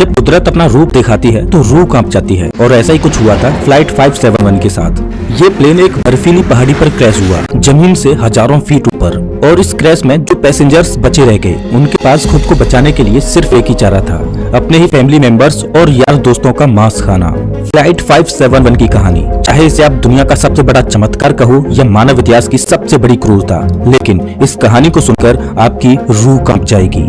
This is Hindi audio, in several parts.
जब कुदरत अपना रूप दिखाती है तो रूह कांप जाती है और ऐसा ही कुछ हुआ था फ्लाइट 571 के साथ। ये प्लेन एक बर्फीली पहाड़ी पर क्रैश हुआ, जमीन से हजारों फीट ऊपर। और इस क्रैश में जो पैसेंजर्स बचे रह गए उनके पास खुद को बचाने के लिए सिर्फ एक ही चारा था, अपने ही फैमिली मेंबर्स और यार दोस्तों का मांस खाना। फ्लाइट 571 की कहानी, चाहे इसे आप दुनिया का सबसे बड़ा चमत्कार कहो या मानव इतिहास की सबसे बड़ी क्रूरता, लेकिन इस कहानी को सुनकर आपकी रूह कांप जाएगी।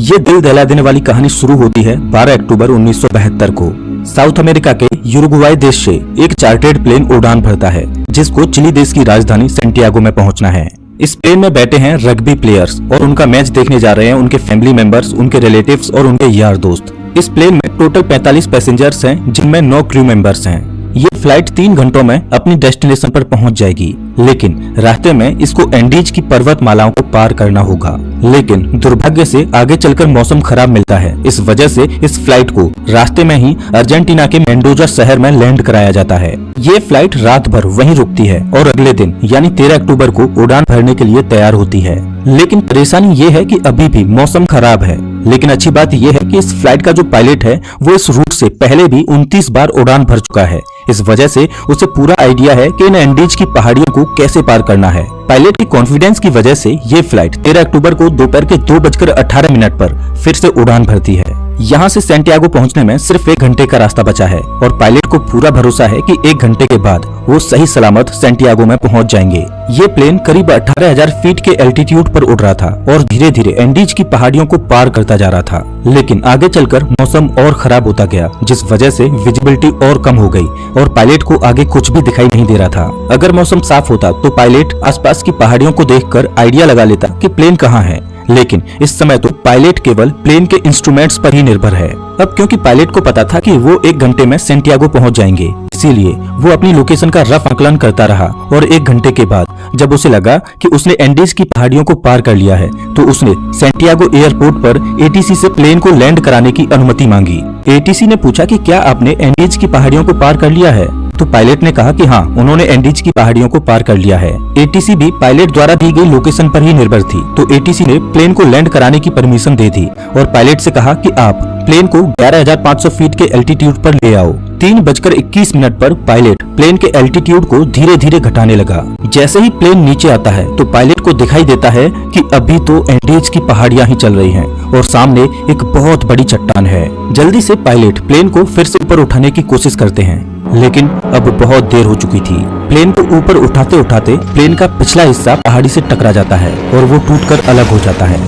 ये दिल दहला देने वाली कहानी शुरू होती है 12 अक्टूबर 1972 को। साउथ अमेरिका के यूरुग्वाई देश से एक चार्टर्ड प्लेन उड़ान भरता है जिसको चिली देश की राजधानी सेंटियागो में पहुंचना है। इस प्लेन में बैठे हैं रग्बी प्लेयर्स और उनका मैच देखने जा रहे हैं उनके फैमिली मेंबर्स, उनके रिलेटिव्स और उनके यार दोस्त। इस प्लेन में टोटल 45 पैसेंजर्स हैं जिनमें 9 क्रू मेंबर्स हैं। ये फ्लाइट 3 घंटों में अपनी डेस्टिनेशन पर पहुंच जाएगी, लेकिन रास्ते में इसको एंडीज की पर्वतमालाओं को पार करना होगा। लेकिन दुर्भाग्य से आगे चलकर मौसम खराब मिलता है। इस वजह से इस फ्लाइट को रास्ते में ही अर्जेंटीना के मेंडोजा शहर में लैंड कराया जाता है। ये फ्लाइट रात भर वहीं रुकती है और अगले दिन यानी 13 अक्टूबर को उड़ान भरने के लिए तैयार होती है। लेकिन परेशानी ये है कि अभी भी मौसम खराब है। लेकिन अच्छी बात यह है कि इस फ्लाइट का जो पायलट है वो इस रूट से पहले भी 29 बार उड़ान भर चुका है। इस वजह से उसे पूरा आइडिया है कि इन एंडीज की पहाड़ियों को कैसे पार करना है। पायलट की कॉन्फिडेंस की वजह से ये फ्लाइट 13 अक्टूबर को दोपहर के 2:18 पर फिर से उड़ान भरती है। यहाँ से सेंटियागो पहुँचने में सिर्फ 1 घंटे का रास्ता बचा है और पायलट को पूरा भरोसा है कि 1 घंटे के बाद वो सही सलामत सेंटियागो में पहुँच जाएंगे। ये प्लेन करीब 18,000 फीट के एल्टीट्यूड पर उड़ रहा था और धीरे धीरे एंडीज की पहाड़ियों को पार करता जा रहा था। लेकिन आगे चलकर मौसम और खराब होता गया, जिस वजह से विजिबिलिटी और कम हो गई और पायलट को आगे कुछ भी दिखाई नहीं दे रहा था। अगर मौसम साफ होता तो पायलट आसपास की पहाड़ियों को देखकर आइडिया लगा लेता कि प्लेन कहाँ है, लेकिन इस समय तो पायलट केवल प्लेन के इंस्ट्रूमेंट्स पर ही निर्भर है। अब क्योंकि पायलट को पता था कि वो 1 घंटे में सेंटियागो पहुंच जाएंगे, इसीलिए वो अपनी लोकेशन का रफ आकलन करता रहा और 1 घंटे के बाद जब उसे लगा कि उसने एंडीज की पहाड़ियों को पार कर लिया है तो उसने सेंटियागो एयरपोर्ट पर एटीसी से प्लेन को लैंड कराने की अनुमति मांगी। एटीसी ने पूछा कि क्या आपने एंडीज की पहाड़ियों को पार कर लिया है? तो पायलट ने कहा कि हाँ, उन्होंने एंडीज की पहाड़ियों को पार कर लिया है। एटीसी भी पायलट द्वारा दी गई लोकेशन पर ही निर्भर थी, तो एटीसी ने प्लेन को लैंड कराने की परमिशन दे दी और पायलट से कहा कि आप प्लेन को 11,500 फीट के एल्टीट्यूड पर ले आओ। 3:21 पर पायलट प्लेन के एल्टीट्यूड को धीरे धीरे घटाने लगा। जैसे ही प्लेन नीचे आता है तो पायलट को दिखाई देता है कि अभी तो एंडीज की पहाड़ियां ही चल रही हैं और सामने एक बहुत बड़ी चट्टान है। जल्दी से पायलट प्लेन को फिर से ऊपर उठाने की कोशिश करते हैं, लेकिन अब बहुत देर हो चुकी थी। प्लेन को ऊपर उठाते उठाते प्लेन का पिछला हिस्सा पहाड़ी से टकरा जाता है और वो टूटकर अलग हो जाता है।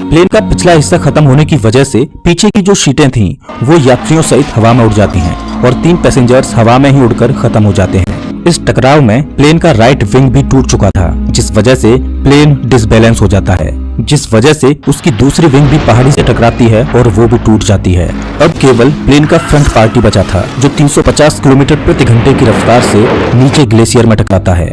प्लेन का पिछला हिस्सा खत्म होने की वजह से पीछे की जो सीटें थीं वो यात्रियों सहित हवा में उड़ जाती हैं और 3 पैसेंजर्स हवा में ही उड़कर खत्म हो जाते हैं। इस टकराव में प्लेन का राइट विंग भी टूट चुका था, जिस वजह से प्लेन डिसबैलेंस हो जाता है, जिस वजह से उसकी दूसरी विंग भी पहाड़ी से टकराती है और वो भी टूट जाती है। अब केवल प्लेन का फ्रंट पार्ट ही बचा था जो 350 किलोमीटर प्रति घंटे की रफ्तार से नीचे ग्लेशियर में टकराता है।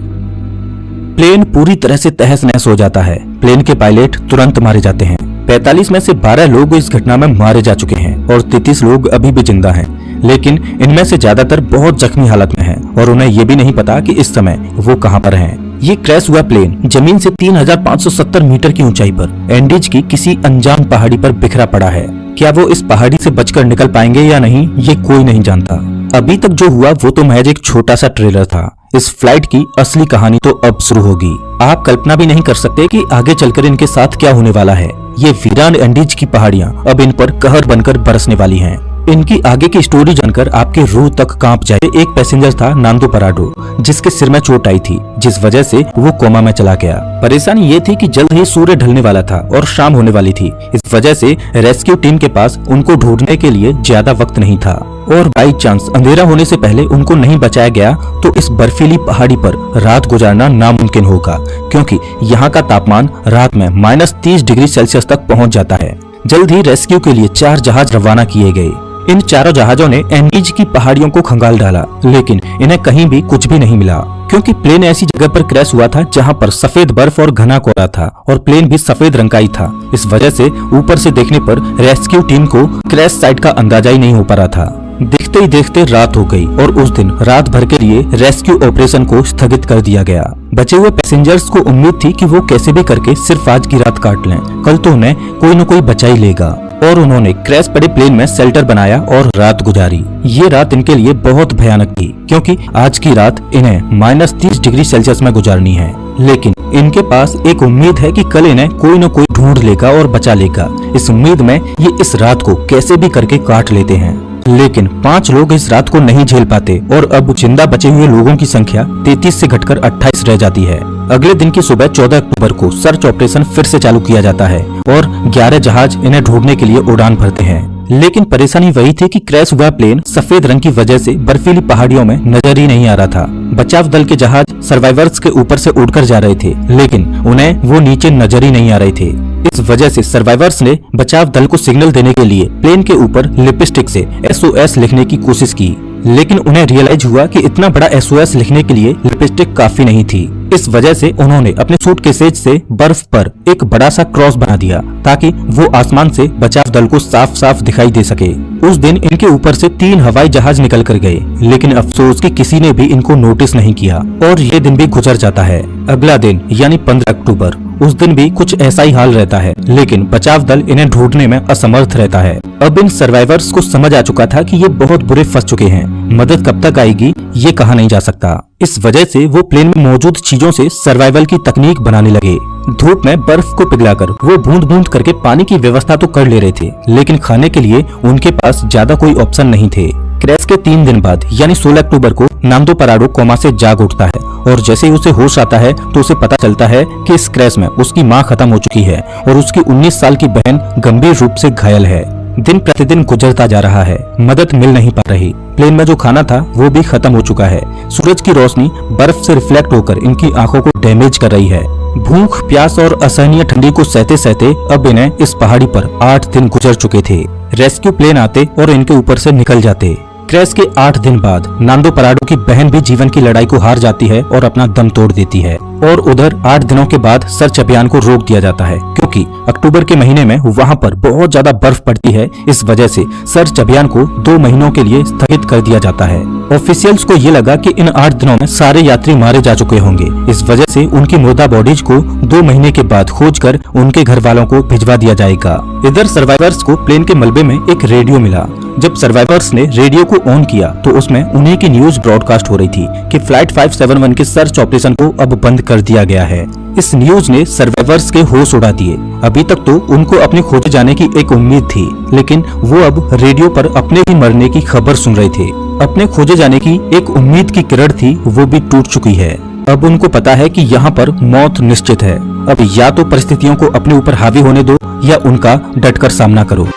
प्लेन पूरी तरह से तहस नहस हो जाता है। प्लेन के पायलट तुरंत मारे जाते हैं। 45 में से 12 लोग इस घटना में मारे जा चुके हैं और 33 लोग अभी भी जिंदा हैं, लेकिन इनमें से ज्यादातर बहुत जख्मी हालत में हैं और उन्हें ये भी नहीं पता कि इस समय वो कहां पर हैं। ये क्रैश हुआ प्लेन जमीन से 3,570 मीटर की ऊंचाई पर एंडीज की किसी अनजान पहाड़ी पर बिखरा पड़ा है। क्या वो इस पहाड़ी से बचकर निकल पाएंगे या नहीं, ये कोई नहीं जानता। अभी तक जो हुआ वो तो महज एक छोटा सा ट्रेलर था। इस फ्लाइट की असली कहानी तो अब शुरू होगी। आप कल्पना भी नहीं कर सकते कि आगे चलकर इनके साथ क्या होने वाला है। ये वीरान एंडीज की पहाड़ियां अब इन पर कहर बनकर बरसने वाली हैं। इनकी आगे की स्टोरी जानकर आपके रूह तक कांप जाए। एक पैसेंजर था नांदो पराडो, जिसके सिर में चोट आई थी, जिस वजह से वो कोमा में चला गया। परेशानी ये थी कि जल्द ही सूर्य ढलने वाला था और शाम होने वाली थी। इस वजह से रेस्क्यू टीम के पास उनको ढूंढने के लिए ज्यादा वक्त नहीं था और बाई चांस अंधेरा होने से पहले उनको नहीं बचाया गया तो इस बर्फीली पहाड़ी पर रात गुजारना नामुमकिन होगा, क्योंकि यहाँ का तापमान रात में -30 डिग्री सेल्सियस तक पहुँच जाता है। जल्द ही रेस्क्यू के लिए 4 जहाज रवाना किए गए। इन चारों जहाजों ने एंडीज की पहाड़ियों को खंगाल डाला, लेकिन इन्हें कहीं भी कुछ भी नहीं मिला, क्योंकि प्लेन ऐसी जगह पर क्रैश हुआ था जहां पर सफेद बर्फ और घना कोहरा था और प्लेन भी सफेद रंग का ही था। इस वजह से ऊपर से देखने पर रेस्क्यू टीम को क्रैश साइट का अंदाजा ही नहीं हो पा रहा था। देखते ही देखते रात हो गई और उस दिन रात भर के लिए रेस्क्यू ऑपरेशन को स्थगित कर दिया गया। बचे हुए पैसेंजर्स को उम्मीद थी कि वो कैसे भी करके सिर्फ आज की रात काट लें, कल तो उन्हें कोई न कोई बचा ही लेगा। और उन्होंने क्रैश पड़े प्लेन में शेल्टर बनाया और रात गुजारी। ये रात इनके लिए बहुत भयानक थी क्योंकि आज की रात इन्हें -30 डिग्री सेल्सियस में गुजारनी है। लेकिन इनके पास एक उम्मीद है कि कल इन्हें कोई न कोई ढूंढ लेगा और बचा लेगा। इस उम्मीद में ये इस रात को कैसे भी करके काट लेते हैं। लेकिन 5 लोग इस रात को नहीं झेल पाते और अब जिंदा बचे हुए लोगों की संख्या 33 से घटकर 28 रह जाती है। अगले दिन की सुबह 14 अक्टूबर को सर्च ऑपरेशन फिर से चालू किया जाता है और 11 जहाज इन्हें ढूंढने के लिए उड़ान भरते हैं। लेकिन परेशानी वही थी कि क्रैश हुआ प्लेन सफेद रंग की वजह से बर्फीली पहाड़ियों में नजर ही नहीं आ रहा था। बचाव दल के जहाज सर्वाइवर्स के ऊपर से उड़कर जा रहे थे, लेकिन उन्हें वो नीचे नजर ही नहीं आ रहे थे। इस वजह से सर्वाइवर्स ने बचाव दल को सिग्नल देने के लिए प्लेन के ऊपर लिपस्टिक से SOS लिखने की कोशिश की, लेकिन उन्हें रियलाइज हुआ कि इतना बड़ा SOS लिखने के लिए लिपस्टिक काफी नहीं थी। इस वजह से उन्होंने अपने सूटकेसेज से बर्फ पर एक बड़ा सा क्रॉस बना दिया ताकि वो आसमान से बचाव दल को साफ साफ दिखाई दे सके। उस दिन इनके ऊपर से 3 हवाई जहाज निकल कर गए, लेकिन अफसोस कि किसी ने भी इनको नोटिस नहीं किया और ये दिन भी गुजर जाता है। अगला दिन यानी 15 अक्टूबर, उस दिन भी कुछ ऐसा ही हाल रहता है, लेकिन बचाव दल इन्हें ढूंढने में असमर्थ रहता है। अब इन सर्वाइवर्स को समझ आ चुका था कि ये बहुत बुरे फंस चुके हैं। मदद कब तक आएगी ये कहा नहीं जा सकता। इस वजह से वो प्लेन में मौजूद चीजों से सर्वाइवल की तकनीक बनाने लगे। धूप में बर्फ को पिघलाकर वो बूंद बूंद करके पानी की व्यवस्था तो कर ले रहे थे, लेकिन खाने के लिए उनके पास ज्यादा कोई ऑप्शन नहीं थे। क्रैश के 3 दिन बाद यानी 16 अक्टूबर को नामदो पराडो कोमा से जाग उठता है और जैसे ही उसे होश आता है तो उसे पता चलता है कि इस क्रैश में उसकी मां खत्म हो चुकी है और उसकी 19 साल की बहन गंभीर रूप से घायल है। दिन प्रतिदिन गुजरता जा रहा है, मदद मिल नहीं पा रही। प्लेन में जो खाना था वो भी खत्म हो चुका है। सूरज की रोशनी बर्फ से रिफ्लेक्ट होकर इनकी आंखों को डैमेज कर रही है। भूख, प्यास और असहनीय ठंडी को सहते सहते अब इन्हें इस पहाड़ी पर 8 दिन गुजर चुके थे। रेस्क्यू प्लेन आते और इनके ऊपर से निकल जाते। क्रैश के 8 दिन बाद नांदो पराडो की बहन भी जीवन की लड़ाई को हार जाती है और अपना दम तोड़ देती है। और उधर 8 दिनों के बाद सर्च अभियान को रोक दिया जाता है क्योंकि अक्टूबर के महीने में वहां पर बहुत ज्यादा बर्फ पड़ती है। इस वजह से सर्च अभियान को 2 महीनों के लिए स्थगित कर दिया जाता है। ऑफिशियल्स को ये लगा कि इन 8 दिनों में सारे यात्री मारे जा चुके होंगे। इस वजह से उनकी मुर्दा बॉडीज को 2 महीने के बाद खोजकर उनके घर वालों को भिजवा दिया जाएगा। इधर सर्वाइवर्स को प्लेन के मलबे में एक रेडियो मिला। जब सर्वाइवर्स ने रेडियो को ऑन किया तो उसमें उन्हीं की न्यूज ब्रॉडकास्ट हो रही थी कि फ्लाइट 571 के सर्च ऑपरेशन को अब बंद कर दिया गया है। इस न्यूज ने सर्वाइवर्स के होश उड़ा दिए। अभी तक तो उनको अपने खोजे जाने की एक उम्मीद थी, लेकिन वो अब रेडियो पर अपने ही मरने की खबर सुन रहे थे। अपने खोजे जाने की एक उम्मीद की किरण थी, वो भी टूट चुकी है। अब उनको पता है कि यहाँ पर मौत निश्चित है। अब या तो परिस्थितियों को अपने ऊपर हावी होने दो या उनका डटकर सामना करो।